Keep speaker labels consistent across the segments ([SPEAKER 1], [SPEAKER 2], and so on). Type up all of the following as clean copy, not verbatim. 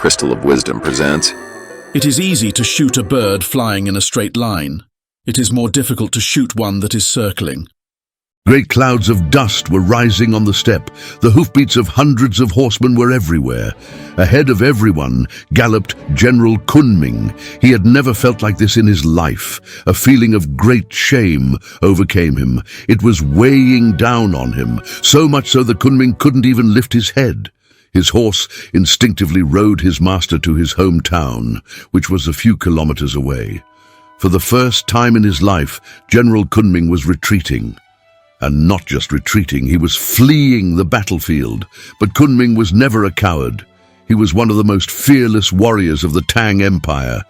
[SPEAKER 1] Crystal of Wisdom presents.
[SPEAKER 2] It is easy to shoot a bird flying in a straight line. It is more difficult to shoot one that is circling.
[SPEAKER 3] Great clouds of dust were rising on the steppe. The hoofbeats of hundreds of horsemen were everywhere. Ahead of everyone galloped General Kunming. He had never felt like this in his life. A feeling of great shame overcame him. It was weighing down on him, so much so that Kunming couldn't even lift his head. His horse instinctively rode his master to his hometown, which was a few kilometers away. For the first time in his life, General Kunming was retreating. And not just retreating, he was fleeing the battlefield. But Kunming was never a coward. He was one of the most fearless warriors of the Tang Empire.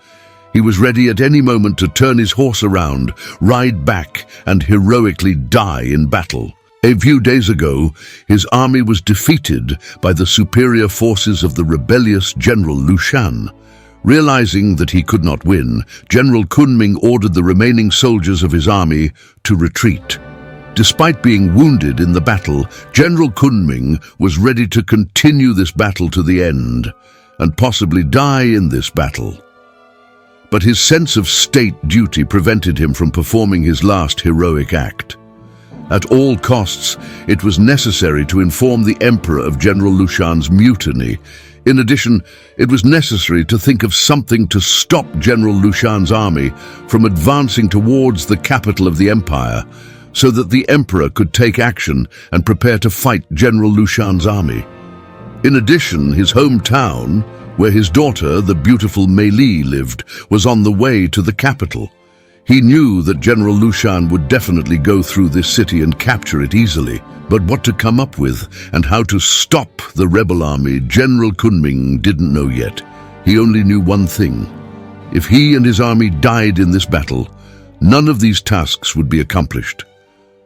[SPEAKER 3] He was ready at any moment to turn his horse around, ride back, and heroically die in battle. A few days ago, his army was defeated by the superior forces of the rebellious General Lu Shan. Realizing that he could not win, General Kunming ordered the remaining soldiers of his army to retreat. Despite being wounded in the battle, General Kunming was ready to continue this battle to the end, and possibly die in this battle. But his sense of state duty prevented him from performing his last heroic act. At all costs, it was necessary to inform the Emperor of General Lu Shan's mutiny. In addition, it was necessary to think of something to stop General Lu Shan's army from advancing towards the capital of the empire, so that the emperor could take action and prepare to fight General Lu Shan's army. In addition, his hometown, where his daughter, the beautiful Mei Li, lived, was on the way to the capital. He knew that General Lu Shan would definitely go through this city and capture it easily. But what to come up with and how to stop the rebel army, General Kunming didn't know yet. He only knew one thing. If he and his army died in this battle, none of these tasks would be accomplished.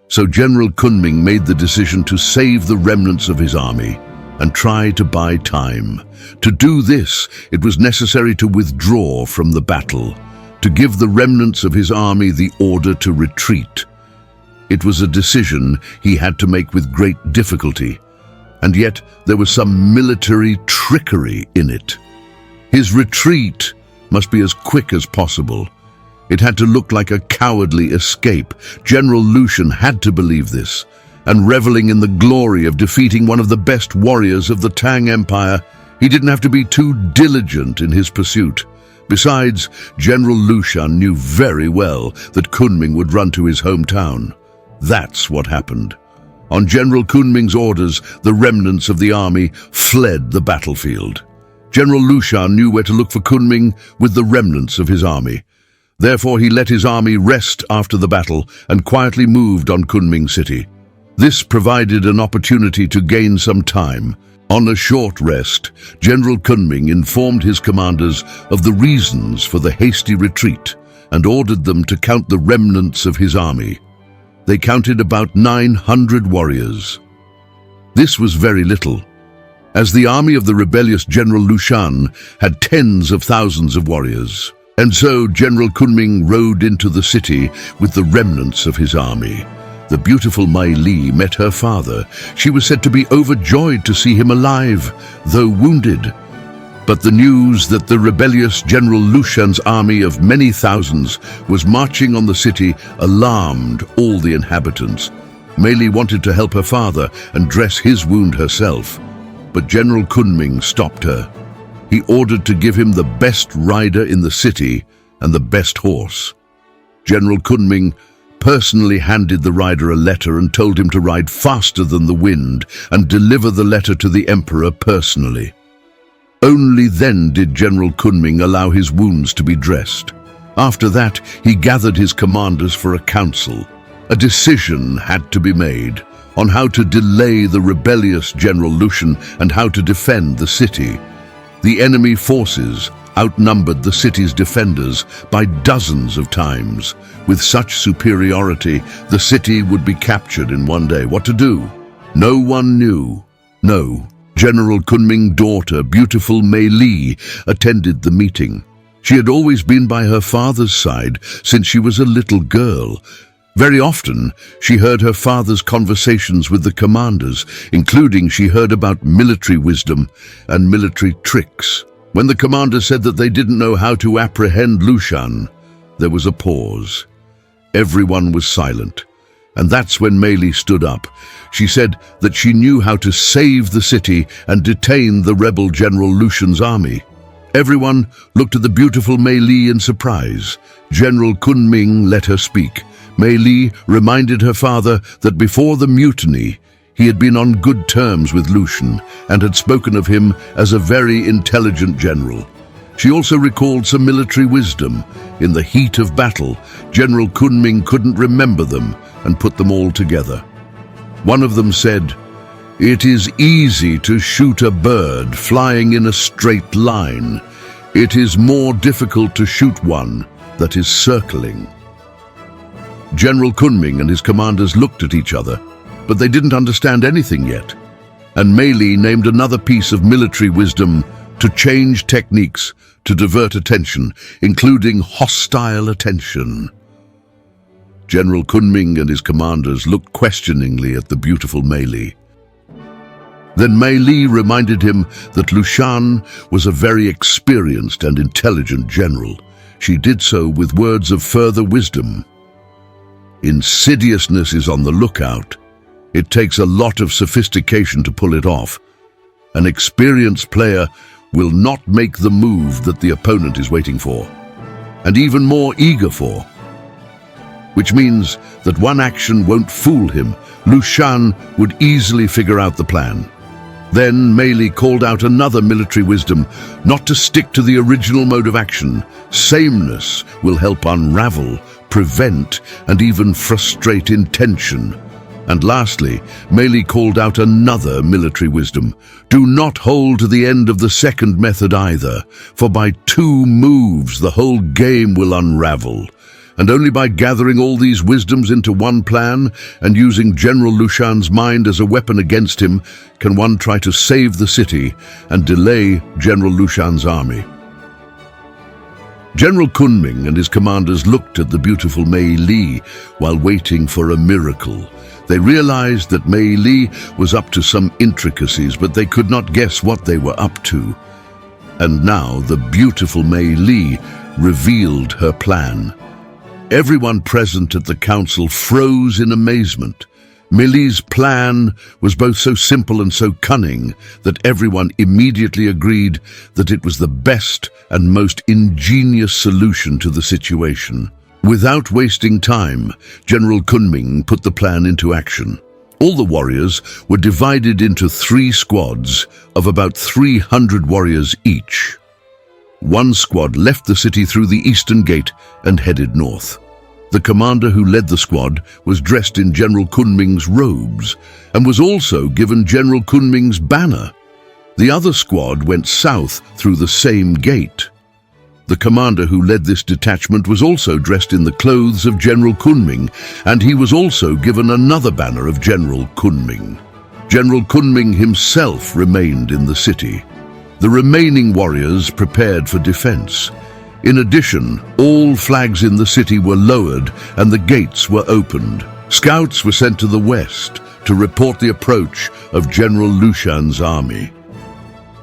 [SPEAKER 3] So General Kunming made the decision to save the remnants of his army and try to buy time. To do this, it was necessary to withdraw from the battle, to give the remnants of his army the order to retreat. It was a decision he had to make with great difficulty, and yet there was some military trickery in it. His retreat must be as quick as possible. It had to look like a cowardly escape. General Lu Shan had to believe this, and reveling in the glory of defeating one of the best warriors of the Tang Empire, he didn't have to be too diligent in his pursuit. Besides, General Lu Shan knew very well that Kunming would run to his hometown. That's what happened. On General Kunming's orders, the remnants of the army fled the battlefield. General Lu Shan knew where to look for Kunming with the remnants of his army. Therefore, he let his army rest after the battle and quietly moved on Kunming city. This provided an opportunity to gain some time. On a short rest, General Kunming informed his commanders of the reasons for the hasty retreat and ordered them to count the remnants of his army. They counted about 900 warriors. This was very little, as the army of the rebellious General Lu Shan had tens of thousands of warriors. And so General Kunming rode into the city with the remnants of his army. The beautiful Mei Li met her father. She was said to be overjoyed to see him alive, though wounded. But the news that the rebellious General Lu Shan's army of many thousands was marching on the city alarmed all the inhabitants. Mei Li wanted to help her father and dress his wound herself, but General Kunming stopped her. He ordered to give him the best rider in the city and the best horse. General Kunming personally handed the rider a letter and told him to ride faster than the wind and deliver the letter to the emperor personally. Only then did General Kunming allow his wounds to be dressed. After that, he gathered his commanders for a council. A decision had to be made on how to delay the rebellious General Lu Shan and how to defend the city. The enemy forces outnumbered the city's defenders by dozens of times. With such superiority, the city would be captured in one day. What to do? No one knew. No. General Kunming's daughter, beautiful Mei Li, attended the meeting. She had always been by her father's side since she was a little girl. Very often, she heard her father's conversations with the commanders, including she heard about military wisdom and military tricks. When the commander said that they didn't know how to apprehend Lushan, there was a pause. Everyone was silent, and that's when Mei Li stood up. She said that she knew how to save the city and detain the rebel General Lushan's army. Everyone looked at the beautiful Mei Li in surprise. General Kunming let her speak. Mei Li reminded her father that before the mutiny, he had been on good terms with Lushan and had spoken of him as a very intelligent general. She also recalled some military wisdom. In the heat of battle, General Kunming couldn't remember them and put them all together. One of them said, "It is easy to shoot a bird flying in a straight line. It is more difficult to shoot one that is circling." General Kunming and his commanders looked at each other, but they didn't understand anything yet. And Mei Li named another piece of military wisdom: to change techniques to divert attention, including hostile attention. General Kunming and his commanders looked questioningly at the beautiful Mei Li. Then Mei Li reminded him that Lushan was a very experienced and intelligent general. She did so with words of further wisdom. Insidiousness is on the lookout. It takes a lot of sophistication to pull it off. An experienced player will not make the move that the opponent is waiting for, and even more eager for. Which means that one action won't fool him. Lushan would easily figure out the plan. Then Mei Li called out another military wisdom: not to stick to the original mode of action. Sameness will help unravel, prevent, and even frustrate intention. And lastly, Mei Li called out another military wisdom: do not hold to the end of the second method either, for by 2 moves the whole game will unravel. And only by gathering all these wisdoms into one plan and using General Lushan's mind as a weapon against him can one try to save the city and delay General Lushan's army. General Kunming and his commanders looked at the beautiful Mei Li while waiting for a miracle. They realized that Mei Li was up to some intricacies, but they could not guess what they were up to. And now the beautiful Mei Li revealed her plan. Everyone present at the council froze in amazement. Mei Li's plan was both so simple and so cunning that everyone immediately agreed that it was the best and most ingenious solution to the situation. Without wasting time, General Kunming put the plan into action. All the warriors were divided into 3 squads of about 300 warriors each. One squad left the city through the eastern gate and headed north. The commander who led the squad was dressed in General Kunming's robes and was also given General Kunming's banner. The other squad went south through the same gate. The commander who led this detachment was also dressed in the clothes of General Kunming, and he was also given another banner of General Kunming. General Kunming himself remained in the city. The remaining warriors prepared for defense. In addition, all flags in the city were lowered and the gates were opened. Scouts were sent to the west to report the approach of General Lushan's army.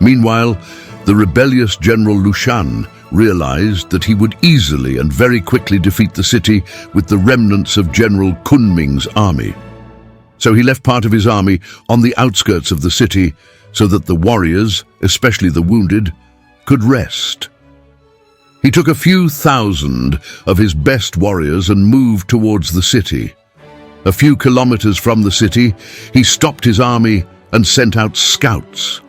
[SPEAKER 3] Meanwhile, the rebellious General Lushan realized that he would easily and very quickly defeat the city with the remnants of General Kunming's army. So he left part of his army on the outskirts of the city so that the warriors, especially the wounded, could rest. He took a few thousand of his best warriors and moved towards the city. A few kilometers from the city, he stopped his army and sent out scouts.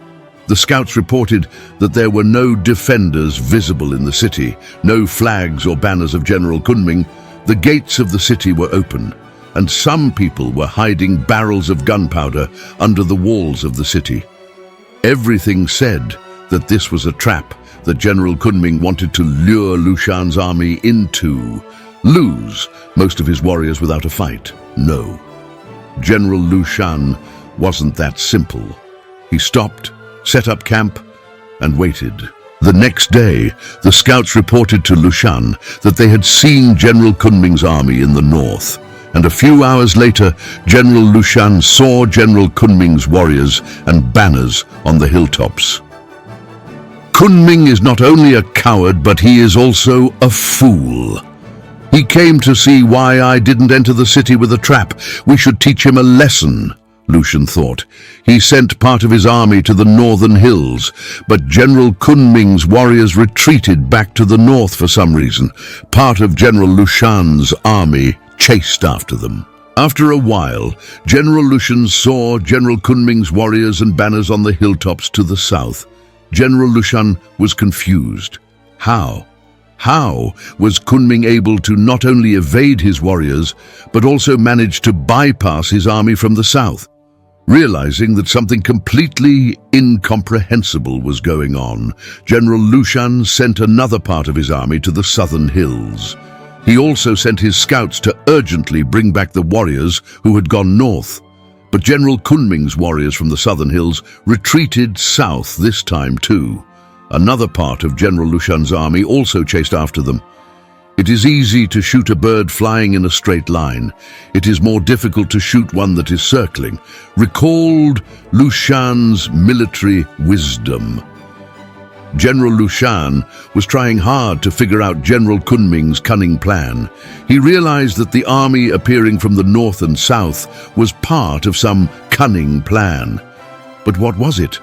[SPEAKER 3] The scouts reported that there were no defenders visible in the city, no flags or banners of General Kunming. The gates of the city were open, and some people were hiding barrels of gunpowder under the walls of the city. Everything said that this was a trap that General Kunming wanted to lure Lushan's army into. Lose most of his warriors without a fight? No. General Lushan wasn't that simple. He stopped, set up camp, and waited. The next day, the scouts reported to Lushan that they had seen General Kunming's army in the north, and a few hours later, General Lushan saw General Kunming's warriors and banners on the hilltops. Kunming is not only a coward, but he is also a fool. He came to see why I didn't enter the city with a trap. We should teach him a lesson, Lucian thought. He sent part of his army to the northern hills, but General Kunming's warriors retreated back to the north for some reason. Part of General Lucian's army chased after them. After a while, General Lucian saw General Kunming's warriors and banners on the hilltops to the south. General Lucian was confused. How was Kunming able to not only evade his warriors, but also manage to bypass his army from the south? Realizing that something completely incomprehensible was going on, General Lucian sent another part of his army to the southern hills. He also sent his scouts to urgently bring back the warriors who had gone north. But General Kunming's warriors from the southern hills retreated south this time too. Another part of General Lucian's army also chased after them. It is easy to shoot a bird flying in a straight line. It is more difficult to shoot one that is circling. Recalled Lucian's military wisdom. General Lucian was trying hard to figure out General Kunming's cunning plan. He realized that the army appearing from the north and south was part of some cunning plan. But what was it?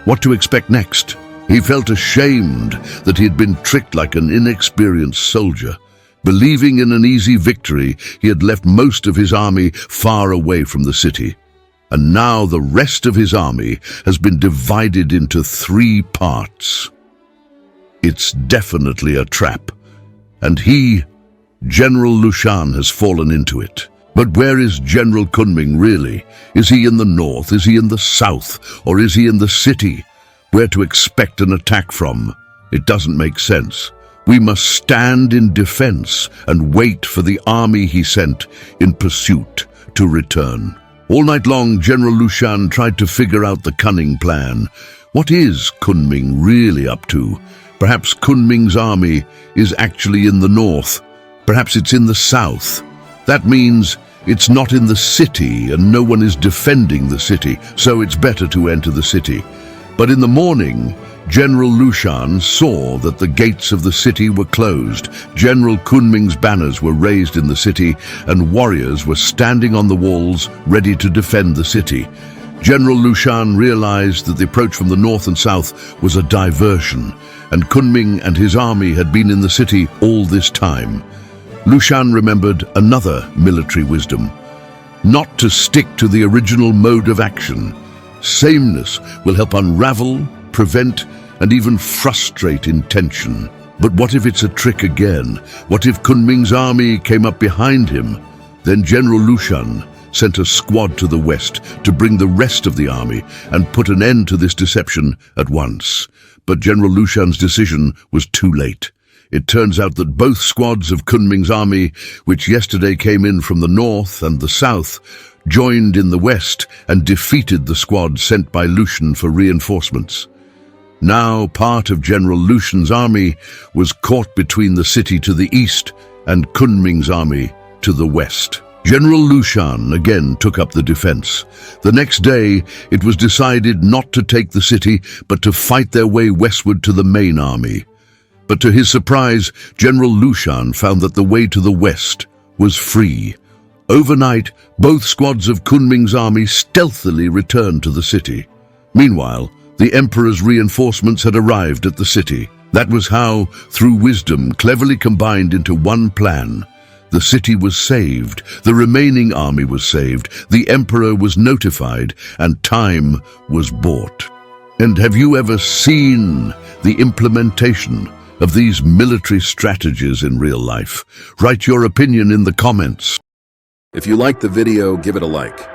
[SPEAKER 3] What to expect next? He felt ashamed that he had been tricked like an inexperienced soldier. Believing in an easy victory, he had left most of his army far away from the city. And now the rest of his army has been divided into 3 parts. It's definitely a trap. And he, General Lucian, has fallen into it. But where is General Kunming really? Is he in the north? Is he in the south? Or is he in the city? Where to expect an attack from? It doesn't make sense. We must stand in defense and wait for the army he sent in pursuit to return. All night long, General Lucian tried to figure out the cunning plan. What is Kunming really up to? Perhaps Kunming's army is actually in the north. Perhaps it's in the south. That means it's not in the city and no one is defending the city, so it's better to enter the city. But in the morning, General Lucian saw that the gates of the city were closed. General Kunming's banners were raised in the city, and warriors were standing on the walls, ready to defend the city. General Lucian realized that the approach from the north and south was a diversion, and Kunming and his army had been in the city all this time. Lucian remembered another military wisdom: not to stick to the original mode of action. Sameness will help unravel, prevent, and even frustrate intention. But what if it's a trick again? What if Kunming's army came up behind him? Then General Lucian sent a squad to the west to bring the rest of the army and put an end to this deception at once. But General Lucian's decision was too late. It turns out that both squads of Kunming's army, which yesterday came in from the north and the south, joined in the west and defeated the squad sent by Lucian for reinforcements. Now part of General Lucian's army was caught between the city to the east and Kunming's army to the west. General Lucian again took up the defense. The next day, it was decided not to take the city, but to fight their way westward to the main army. But to his surprise, General Lucian found that the way to the west was free. Overnight, both squads of Kunming's army stealthily returned to the city. Meanwhile, the Emperor's reinforcements had arrived at the city. That was how, through wisdom cleverly combined into one plan, the city was saved, the remaining army was saved, the Emperor was notified, and time was bought. And have you ever seen the implementation of these military strategies in real life? Write your opinion in the comments.
[SPEAKER 2] If you liked the video, give it a like.